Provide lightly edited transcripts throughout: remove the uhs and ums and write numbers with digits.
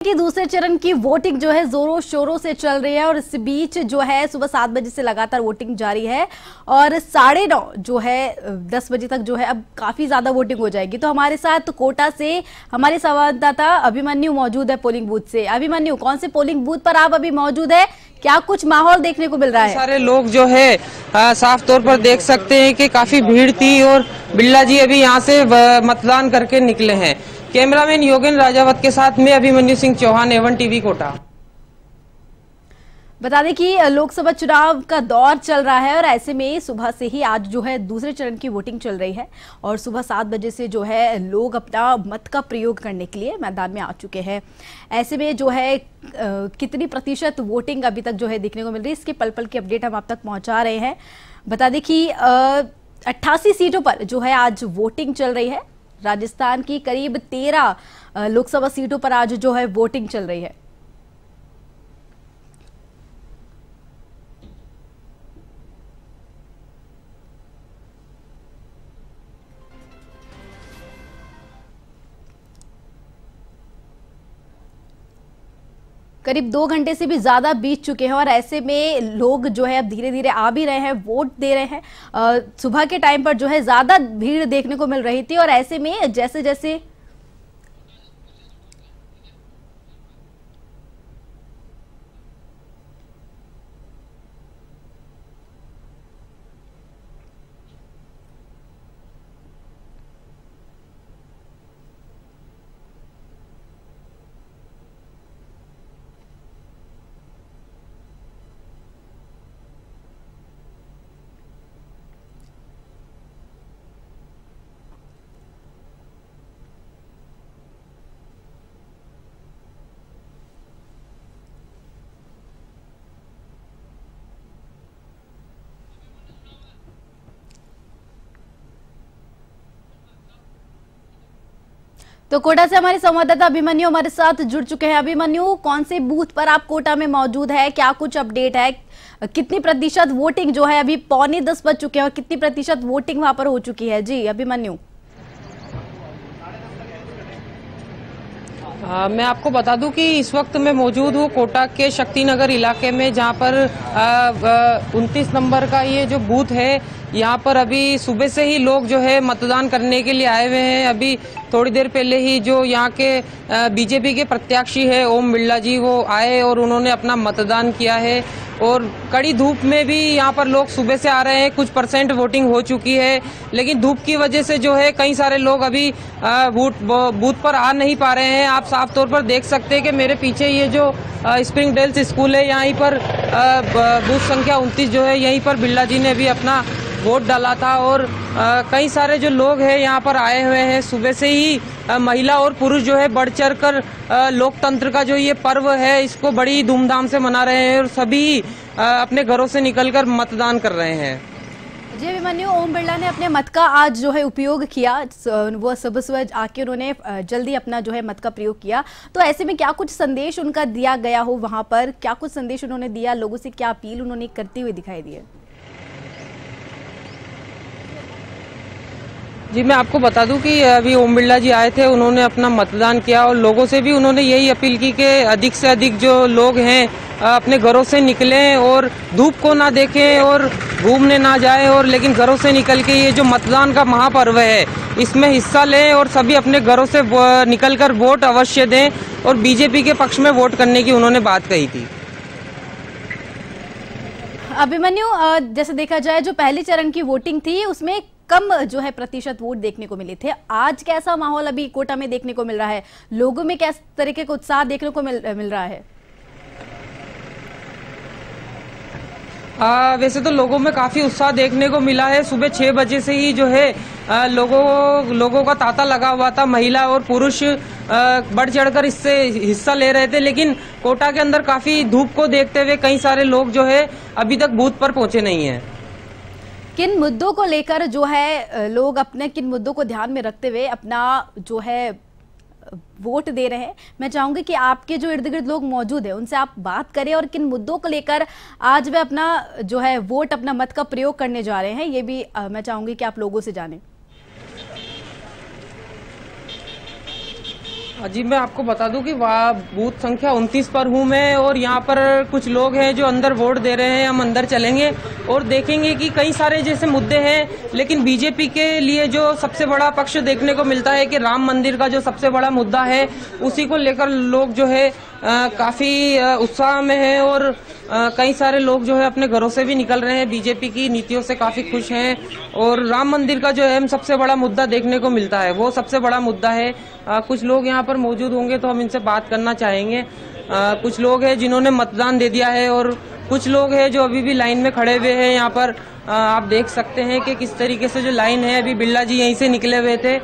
कि दूसरे चरण की वोटिंग जो है जोरों शोरों से चल रही है और इस बीच जो है सुबह 7 बजे से लगातार वोटिंग जारी है और 9:30 जो है 10 बजे तक जो है अब काफी ज्यादा वोटिंग हो जाएगी। तो हमारे साथ कोटा से हमारे संवाददाता अभिमन्यु मौजूद है पोलिंग बूथ से। अभिमन्यु, कौन से पोलिंग बूथ पर आप अभी मौजूद है, क्या कुछ माहौल देखने को मिल रहा है? सारे लोग जो है साफ तौर पर देख सकते हैं कि काफी भीड़ थी और बिरला जी अभी यहाँ से मतदान करके निकले हैं। कैमरामैन योगेंद्र राजावत के साथ मैं अभिमन्यु सिंह चौहान, A1 टीवी कोटा। बता दें कि लोकसभा चुनाव का दौर चल रहा है और ऐसे में सुबह से ही आज जो है दूसरे चरण की वोटिंग चल रही है और सुबह 7 बजे से जो है लोग अपना मत का प्रयोग करने के लिए मैदान में आ चुके हैं। ऐसे में जो है कितनी प्रतिशत वोटिंग अभी तक जो है देखने को मिल रही है, इसके पल पल की अपडेट हम आप तक पहुंचा रहे हैं। बता दें कि 88 सीटों पर जो है आज वोटिंग चल रही है। राजस्थान की करीब 13 लोकसभा सीटों पर आज जो है वोटिंग चल रही है। करीब 2 घंटे से भी ज्यादा बीत चुके हैं और ऐसे में लोग जो है अब धीरे धीरे आ भी रहे हैं, वोट दे रहे हैं। सुबह के टाइम पर जो है ज्यादा भीड़ देखने को मिल रही थी और ऐसे में जैसे जैसे तो कोटा से हमारे संवाददाता अभिमन्यु हमारे साथ जुड़ चुके हैं। अभिमन्यु, कौन से बूथ पर आप कोटा में मौजूद है, क्या कुछ अपडेट है, कितनी प्रतिशत वोटिंग जो है अभी 9:45 बज चुके हैं और कितनी प्रतिशत वोटिंग वहां पर हो चुकी है? जी अभिमन्यु। मैं आपको बता दूं कि इस वक्त मैं मौजूद हूं कोटा के शक्तिनगर इलाके में, जहां पर 29 नंबर का ये जो बूथ है, यहाँ पर अभी सुबह से ही लोग जो है मतदान करने के लिए आए हुए हैं। अभी थोड़ी देर पहले ही जो यहाँ के बीजेपी के प्रत्याशी है ओम बिरला जी, वो आए और उन्होंने अपना मतदान किया है और कड़ी धूप में भी यहाँ पर लोग सुबह से आ रहे हैं। कुछ परसेंट वोटिंग हो चुकी है, लेकिन धूप की वजह से जो है कई सारे लोग अभी बूथ पर आ नहीं पा रहे हैं। आप साफ तौर पर देख सकते हैं कि मेरे पीछे ये जो स्प्रिंग डेल्स स्कूल है, यहीं पर बूथ संख्या 29 जो है, यहीं पर बिरला जी ने भी अपना वोट डाला था और कई सारे जो लोग हैं यहाँ पर आए हुए हैं। सुबह से ही महिला और पुरुष जो है बढ़ चढ़ कर लोकतंत्र का जो ये पर्व है, इसको बड़ी धूमधाम से मना रहे हैं और सभी अपने घरों से निकलकर मतदान कर रहे हैं। जी अभिमन्यु, ओम बिरला ने अपने मत का आज जो है उपयोग किया, वो सुबह सुबह आके उन्होंने जल्दी अपना जो है मत का प्रयोग किया। तो ऐसे में क्या कुछ संदेश उनका दिया गया हो वहां पर, क्या कुछ संदेश उन्होंने दिया, लोगों से क्या अपील उन्होंने करते हुए दिखाई दी है? जी मैं आपको बता दूं कि अभी ओम बिरला जी आए थे, उन्होंने अपना मतदान किया और लोगों से भी उन्होंने यही अपील की कि अधिक से अधिक जो लोग हैं अपने घरों से निकलें और धूप को ना देखें और घूमने ना जाएं, और लेकिन घरों से निकल के ये जो मतदान का महापर्व है इसमें हिस्सा लें और सभी अपने घरों से निकलकर वोट अवश्य दें और बीजेपी के पक्ष में वोट करने की उन्होंने बात कही थी। अभिमन्यु, जैसे देखा जाए जो पहले चरण की वोटिंग थी उसमें कम जो है प्रतिशत वोट देखने को मिले थे। आज कैसा माहौल अभी कोटा में देखने को मिल रहा है, लोगों में किस तरीके का उत्साह देखने को मिल रहा है? वैसे तो लोगों में काफी उत्साह देखने को मिला है। सुबह 6 बजे से ही जो है लोगों का तांता लगा हुआ था। महिला और पुरुष बढ़ चढ़कर इससे हिस्सा ले रहे थे, लेकिन कोटा के अंदर काफी धूप को देखते हुए कई सारे लोग जो है अभी तक बूथ पर पहुंचे नहीं है। किन मुद्दों को लेकर जो है लोग अपने किन मुद्दों को ध्यान में रखते हुए अपना जो है वोट दे रहे हैं, मैं चाहूंगी कि आपके जो इर्द गिर्द लोग मौजूद हैं उनसे आप बात करें और किन मुद्दों को लेकर आज वे अपना जो है वोट, अपना मत का प्रयोग करने जा रहे हैं, ये भी मैं चाहूंगी कि आप लोगों से जानें। जी मैं आपको बता दूं कि वहाँ बूथ संख्या 29 पर हूँ मैं, और यहाँ पर कुछ लोग हैं जो अंदर वोट दे रहे हैं। हम अंदर चलेंगे और देखेंगे कि कई सारे जैसे मुद्दे हैं, लेकिन बीजेपी के लिए जो सबसे बड़ा पक्ष देखने को मिलता है कि राम मंदिर का जो सबसे बड़ा मुद्दा है, उसी को लेकर लोग जो है काफी उत्साह में है, और कई सारे लोग जो है अपने घरों से भी निकल रहे हैं, बीजेपी की नीतियों से काफी खुश हैं। और राम मंदिर का जो है सबसे बड़ा मुद्दा देखने को मिलता है, वो सबसे बड़ा मुद्दा है। कुछ लोग यहाँ पर मौजूद होंगे तो हम इनसे बात करना चाहेंगे। कुछ लोग हैं जिन्होंने मतदान दे दिया है, और कुछ लोग हैं जो अभी भी लाइन में खड़े हुए हैं। यहाँ पर आप देख सकते हैं कि किस तरीके से जो लाइन है, अभी बिरला जी यहीं से निकले हुए थे,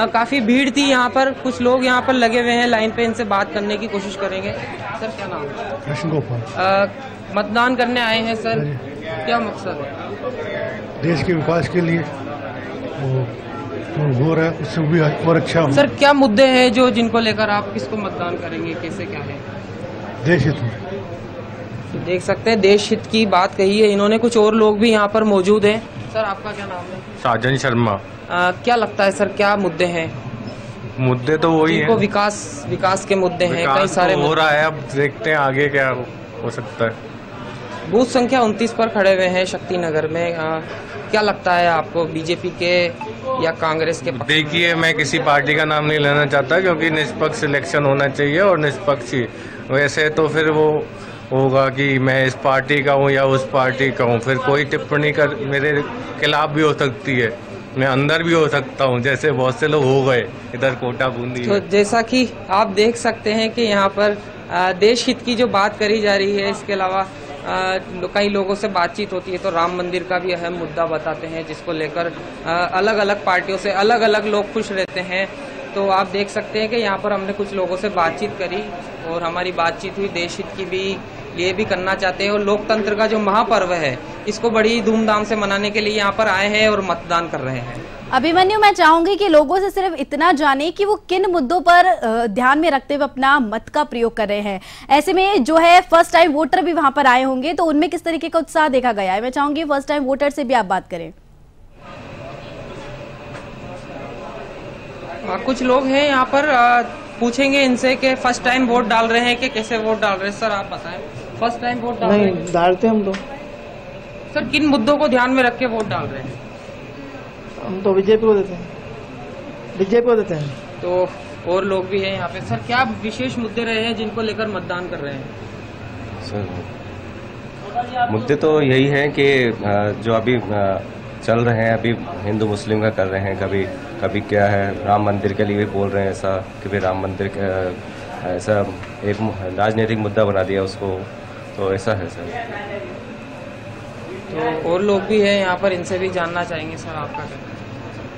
काफी भीड़ थी यहाँ पर। कुछ लोग यहाँ पर लगे हुए हैं लाइन पे, इनसे बात करने की कोशिश करेंगे। सर क्या नाम है? कृष्ण गोपाल। मतदान करने आए हैं सर, क्या मकसद है? देश के विकास के लिए हो रहा है, उससे भी और अच्छा हो। सर क्या मुद्दे हैं जो जिनको लेकर आप किसको मतदान करेंगे, कैसे क्या है? देश हित में। तो देख सकते हैं देश हित की बात कही है इन्होंने। कुछ और लोग भी यहाँ पर मौजूद हैं। सर आपका क्या नाम है? साजन शर्मा। क्या लगता है सर क्या मुद्दे हैं? मुद्दे तो वही हैं, विकास के मुद्दे हैं, कई सारे हो रहा है। अब देखते हैं आगे क्या हो सकता है। बूथ संख्या 29 पर खड़े हुए हैं शक्ति नगर में। क्या लगता है आपको, बीजेपी के या कांग्रेस के? देखिए मैं किसी पार्टी का नाम नहीं लेना चाहता, क्योंकि निष्पक्ष सिलेक्शन होना चाहिए और निष्पक्ष ही। वैसे तो फिर वो होगा कि मैं इस पार्टी का हूँ या उस पार्टी का हूँ, फिर कोई टिप्पणी कर मेरे खिलाफ भी हो सकती है, मैं अंदर भी हो सकता हूँ, जैसे बहुत से लोग हो गए इधर कोटा बूंदी। तो जैसा कि आप देख सकते हैं कि यहाँ पर देश हित की जो बात करी जा रही है, इसके अलावा कई लोगों से बातचीत होती है तो राम मंदिर का भी अहम मुद्दा बताते हैं, जिसको लेकर अलग अलग पार्टियों से अलग अलग लोग खुश रहते हैं। तो आप देख सकते हैं कि यहाँ पर हमने कुछ लोगों से बातचीत करी, और हमारी बातचीत हुई देश हित की भी लिए भी करना चाहते हैं, और लोकतंत्र का जो महापर्व है इसको बड़ी धूमधाम से मनाने के लिए यहाँ पर आए हैं और मतदान कर रहे हैं। अभिमन्यु, मैं चाहूंगी कि लोगों से सिर्फ इतना जाने कि वो किन मुद्दों पर ध्यान में रखते हुए अपना मत का प्रयोग कर रहे हैं। ऐसे में जो है फर्स्ट टाइम वोटर भी वहां पर आए होंगे, तो उनमें किस तरीके का उत्साह देखा गया है? मैं चाहूंगी फर्स्ट टाइम वोटर से भी आप बात करें। कुछ लोग हैं यहाँ पर, पूछेंगे इनसे कि फर्स्ट टाइम वोट डाल रहे हैं कि कैसे वोट डाल रहे हैं। सर आप बताएं, फर्स्ट टाइम वोट डाल रहे हैं? डालते हम तो। सर किन मुद्दों को ध्यान में रख के वोट डाल रहे हैं? हम तो बीजेपी को देते हैं, बीजेपी को देते हैं। तो और लोग भी हैं यहाँ पे। सर क्या विशेष मुद्दे रहे हैं जिनको लेकर मतदान कर रहे हैं? सर मुद्दे तो यही हैं कि जो अभी चल रहे हैं, अभी हिंदू मुस्लिम का कर रहे हैं, कभी क्या है राम मंदिर के लिए भी बोल रहे हैं ऐसा कि भाई राम मंदिर ऐसा एक राजनीतिक मुद्दा बना दिया उसको, तो ऐसा है सर। तो और लोग भी हैं यहाँ पर, इनसे भी जानना चाहेंगे। सर आपका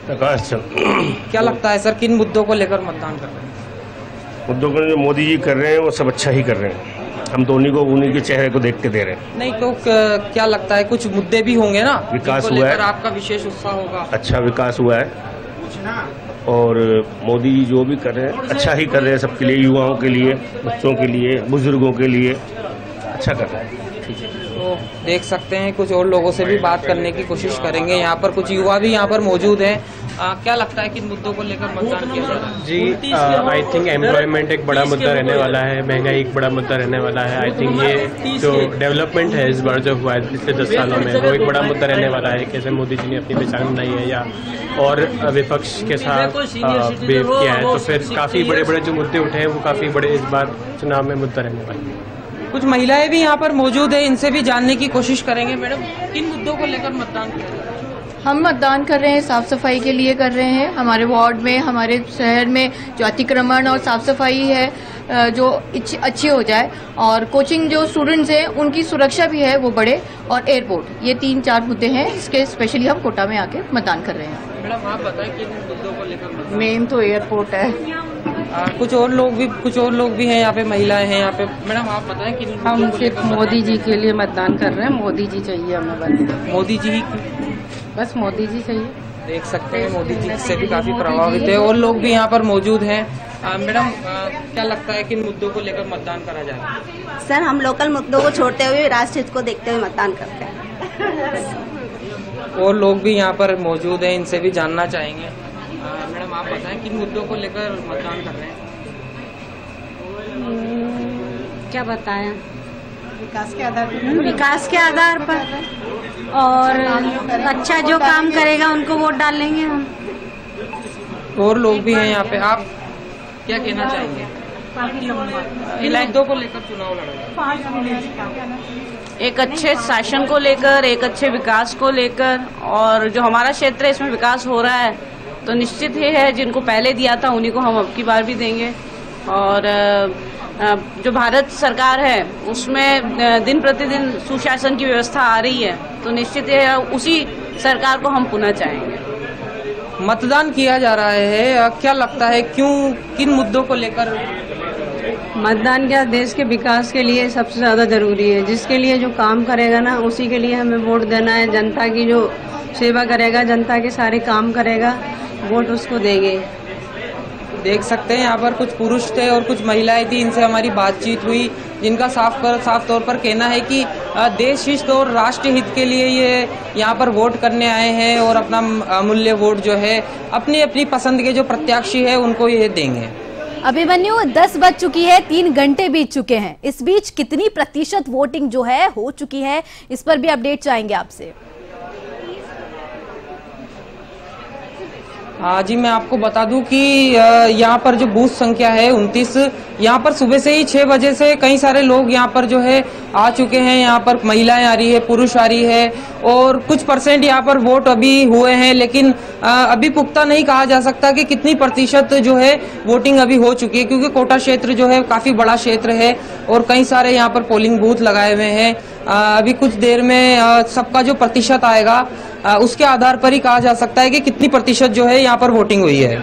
प्रकाश चंद। क्या लगता है सर किन मुद्दों को लेकर मतदान कर रहे हैं? मुद्दों को जो मोदी जी कर रहे हैं वो सब अच्छा ही कर रहे हैं, हम तो उन्हीं के चेहरे को देख के दे रहे हैं। नहीं तो क्या लगता है कुछ मुद्दे भी होंगे ना, विकास हुआ है, आपका विशेष उत्साह होगा? अच्छा विकास हुआ है, और मोदी जी जो भी कर रहे हैं अच्छा ही कर रहे हैं, सबके लिए, युवाओं के लिए, बच्चों के लिए, बुजुर्गों के लिए अच्छा कर रहे हैं। तो देख सकते हैं कुछ और लोगों से भी बात करने की कोशिश करेंगे। यहाँ पर कुछ युवा भी यहाँ पर मौजूद हैं। क्या लगता है किन मुद्दों को लेकर मतदान किया जा रहा है? जी आई थिंक एम्प्लॉयमेंट एक बड़ा मुद्दा रहने वाला है, महंगाई एक बड़ा मुद्दा रहने वाला है। आई थिंक ये जो डेवलपमेंट है इस बार जो हुआ है पिछले 10 सालों में, वो एक बड़ा मुद्दा रहने वाला है। कैसे मोदी जी ने अपनी पहचान बनाई है या और विपक्ष के साथ बिहेव किया है, तो फिर काफ़ी बड़े बड़े जो मुद्दे उठे हैं वो काफ़ी बड़े इस बार चुनाव में मुद्दा रहने वाले हैं। कुछ महिलाएं भी यहाँ पर मौजूद है, इनसे भी जानने की कोशिश करेंगे। मैडम किन मुद्दों को लेकर मतदान किया जा रहा है? हम मतदान कर रहे हैं, साफ सफाई के लिए कर रहे हैं। हमारे वार्ड में, हमारे शहर में जो अतिक्रमण और साफ सफाई है जो अच्छी हो जाए, और कोचिंग जो स्टूडेंट्स हैं उनकी सुरक्षा भी है वो बढ़े, और एयरपोर्ट, ये 3-4 मुद्दे हैं इसके स्पेशली हम कोटा में आके मतदान कर रहे हैं। मैडम आप बताएं किन मुद्दों को लेकर? मेन तो एयरपोर्ट है। कुछ और लोग भी हैं यहाँ पे, महिलाएं हैं यहाँ पे। मैडम आप बताएं कि हम सिर्फ मोदी जी के लिए मतदान कर रहे हैं, मोदी जी चाहिए हमें बस। मोदी जी, बस मोदी जी चाहिए। देख सकते हैं मोदी जी से भी काफी प्रभावित है, और लोग भी यहाँ पर मौजूद हैं। मैडम क्या लगता है किन मुद्दों को लेकर मतदान करा जाए? सर हम लोकल मुद्दों को छोड़ते हुए राष्ट्र हित को देखते हुए मतदान करते हैं। और लोग भी यहाँ पर मौजूद हैं, इनसे भी जानना चाहेंगे। मैडम आप बताएं किन मुद्दों को लेकर मतदान कर रहे हैं? क्या बताएं, विकास के आधार पर, विकास के आधार पर, और अच्छा जो काम करेगा उनको वोट डालेंगे हम। और लोग भी हैं यहाँ पे, आप क्या कहना चाहेंगे इलाके को लेकर चुनाव लड़ेंगे? एक अच्छे शासन को लेकर, एक अच्छे विकास को लेकर, और जो हमारा क्षेत्र है इसमें विकास हो रहा है तो निश्चित ही है जिनको पहले दिया था उन्हीं को हम अब की बार भी देंगे। और जो भारत सरकार है उसमें दिन प्रतिदिन सुशासन की व्यवस्था आ रही है तो निश्चित है उसी सरकार को हम पुनः चाहेंगे। मतदान किया जा रहा है, क्या लगता है क्यों, किन मुद्दों को लेकर? मतदान क्या, देश के विकास के लिए सबसे ज्यादा जरूरी है। जिसके लिए जो काम करेगा ना उसी के लिए हमें वोट देना है। जनता की जो सेवा करेगा, जनता के सारे काम करेगा, वोट उसको देंगे। देख सकते हैं यहाँ पर कुछ पुरुष थे और कुछ महिलाएं थी, इनसे हमारी बातचीत हुई, जिनका साफ तौर पर कहना है कि देश हित और राष्ट्र हित के लिए ये यहाँ पर वोट करने आए हैं और अपना अमूल्य वोट जो है अपनी अपनी पसंद के जो प्रत्याशी है उनको ये देंगे। अभिमन्यु, 10 बज चुकी है, 3 घंटे बीत चुके हैं। इस बीच कितनी प्रतिशत वोटिंग जो है हो चुकी है, इस पर भी अपडेट चाहेंगे आपसे। हाँ जी, मैं आपको बता दूं कि यहाँ पर जो बूथ संख्या है 29, यहाँ पर सुबह से ही 6 बजे से कई सारे लोग यहाँ पर जो है आ चुके हैं। यहाँ पर महिलाएं आ रही है, पुरुष आ रही है और कुछ परसेंट यहाँ पर वोट अभी हुए हैं, लेकिन अभी पुख्ता नहीं कहा जा सकता कि कितनी प्रतिशत जो है वोटिंग अभी हो चुकी है, क्योंकि कोटा क्षेत्र जो है काफी बड़ा क्षेत्र है और कई सारे यहाँ पर पोलिंग बूथ लगाए हुए हैं। अभी कुछ देर में सबका जो प्रतिशत आएगा उसके आधार पर ही कहा जा सकता है कि कितनी प्रतिशत जो है यहाँ पर वोटिंग हुई है।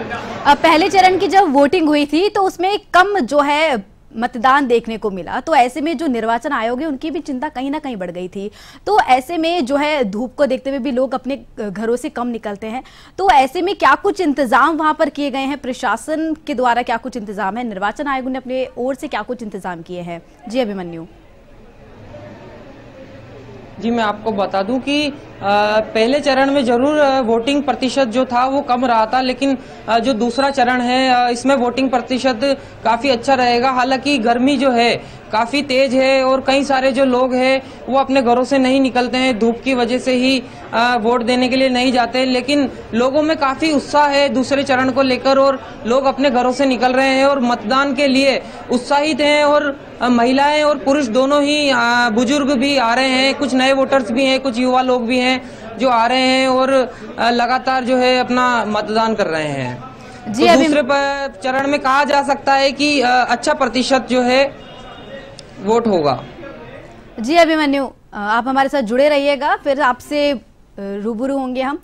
पहले चरण की जब वोटिंग हुई थी तो उसमें कम जो है मतदान देखने को मिला, तो ऐसे में जो निर्वाचन आयोग है उनकी भी चिंता कहीं ना कहीं बढ़ गई थी। तो ऐसे में जो है धूप को देखते हुए भी लोग अपने घरों से कम निकलते हैं, तो ऐसे में क्या कुछ इंतजाम वहां पर किए गए हैं? प्रशासन के द्वारा क्या कुछ इंतजाम है? निर्वाचन आयोग ने अपने ओर से क्या कुछ इंतजाम किए हैं? जी अभिमन्यु। जी, मैं आपको बता दूं कि पहले चरण में जरूर वोटिंग प्रतिशत जो था वो कम रहा था, लेकिन जो दूसरा चरण है इसमें वोटिंग प्रतिशत काफी अच्छा रहेगा। हालांकि गर्मी जो है काफी तेज है और कई सारे जो लोग हैं वो अपने घरों से नहीं निकलते हैं, धूप की वजह से ही वोट देने के लिए नहीं जाते, लेकिन लोगों में काफी उत्साह है दूसरे चरण को लेकर और लोग अपने घरों से निकल रहे हैं और मतदान के लिए उत्साहित हैं। और महिलाएं और पुरुष दोनों ही, बुजुर्ग भी आ रहे हैं, कुछ नए वोटर्स भी हैं, कुछ युवा लोग भी हैं जो आ रहे हैं और लगातार जो है अपना मतदान कर रहे हैं। जी, तो दूसरे चरण में कहा जा सकता है कि अच्छा प्रतिशत जो है वोट होगा। जी अभिमन्यु, आप हमारे साथ जुड़े रहिएगा, फिर आपसे रूबरू होंगे हम।